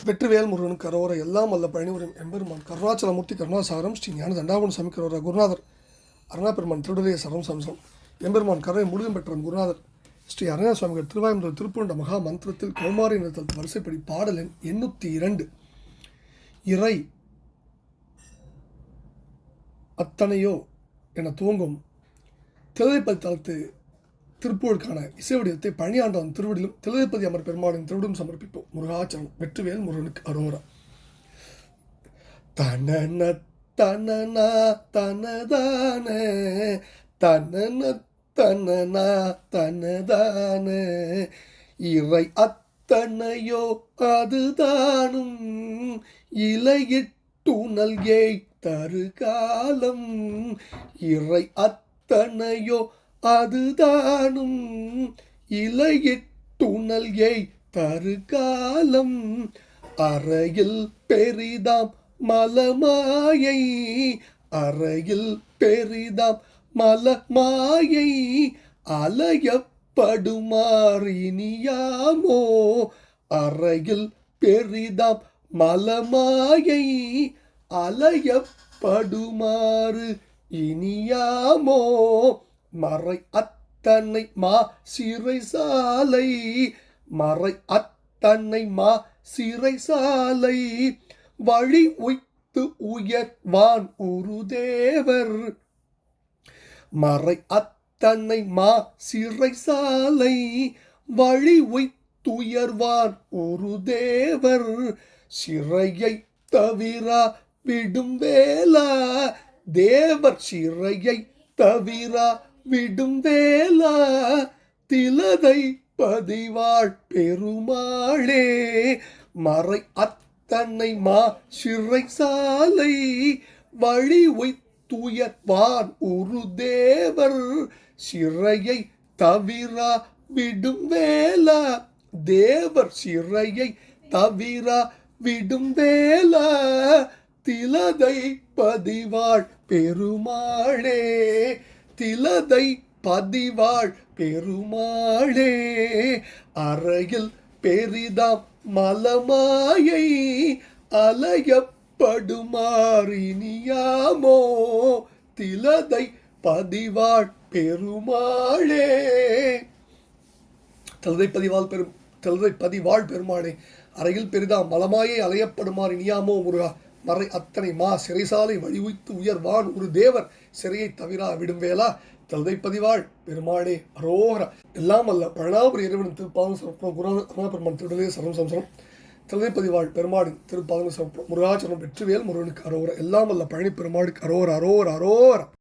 வெற்றிவேல் முருகனுக்கு அரோர எல்லாம் வல்ல பழனிவரும் எம்பெருமான் கருணாச்சலமூர்த்தி கருணாசாரம் ஸ்ரீ ஞான தண்டாவன சாமி கரோர குருநாதர் அருணாபெருமான் திருடலைய சரம் சம்சம் எம்பெருமான் கருணை முழுதும் பெற்ற குருநாதர் ஸ்ரீ அருணா சுவாமிகள் திருவாயம்புதூர் திருப்பூண்ட மகா மந்திரத்தில் கௌமாரி நிறுத்தல் வரிசைப்படி பாடலின் 802 இறை அத்தனையோ என துவங்கும் திளைப்பதி தளத்து திருப்பூருக்கான இசை வடிவத்தை பழனியாண்டவன் திருவடியிலும் திளைப்பதி அமர் பெருமாளின் திருவிடும் சமர்ப்பிப்போம். முருகாச்சலம். வெற்றிவேல் முருகனுக்கு அரோரா. தனன தனனா தனதான தனன தனனா தனதான இறை அத்தனையோ அதுதானும் இலையிட்டுணல் ஏய் தருகாலம் இறை அத்தனையோ அதுதானும் இலையிட்டுணல் ஏய் தருகாலம் அறையில் பெரிதாம் மலமாயை அறையில் பெரிதாம் மலமாயை அலையப்படுமாறினியாமோ அறையில் பெரிதாம் மலமாயை அலையப்படுமாறு இனியாமோ மறை அத்தனை மா சிறை சாலை மறை அத்தனை மா சிறை சாலை வழி உய்த்து உயர்வான் உருதேவர் மறை அத்தனை மா சிறை சாலை வழி உய்த்துயர்வான் உருதேவர் சிறையை தவிர விடும் வேலா தேவர் சிறையை தவிர விடும் வேலா திலதை பதிவாள் பெருமாளே மறை அத்தனை மா சிறை சாலை வழி உய்த்துயர்வான் உருதேவர் சிறையை தவிர விடும் வேலா தேவர் சிறையை தவிர விடும் வேலா திலதை பதிவாள் பெருமாளே திலதை பதிவாள் பெருமாளே அறையில் பெரிதாம் மலமாயை அலையப்படுமாறினியாமோ திலதை பதிவாள் பெருமாளே திலதை பதிவாள் பெருமாளே அறையில் பெரிதாம் மலமாயை அலையப்படுமாறு இனியாமோ முருகா மறை அத்தனை மா சிறைசாலை வழி உய்த்து உயர்வான் ஒரு தேவர் சிறையை தவிரா விடும் வேளா தலதை பதிவாள் பெருமாளே அரோகரா. எல்லாம் அல்ல பழனாபுரி இறைவனின் திருப்பாதம் சமர்ப்பணம் குருநாதர் பெருமான் திருடலே சரம் சம்சரம் தலதை பதிவாள் பெருமாளின் திருப்பாதம் சமர்ப்பணம் முருகாச்சலம். வெற்றிவேல் முருகனுக்கு அரோகரா. எல்லாம் அல்ல பழனி பெருமாளுக்கு அரோகரா அரோகரா அரோகரா.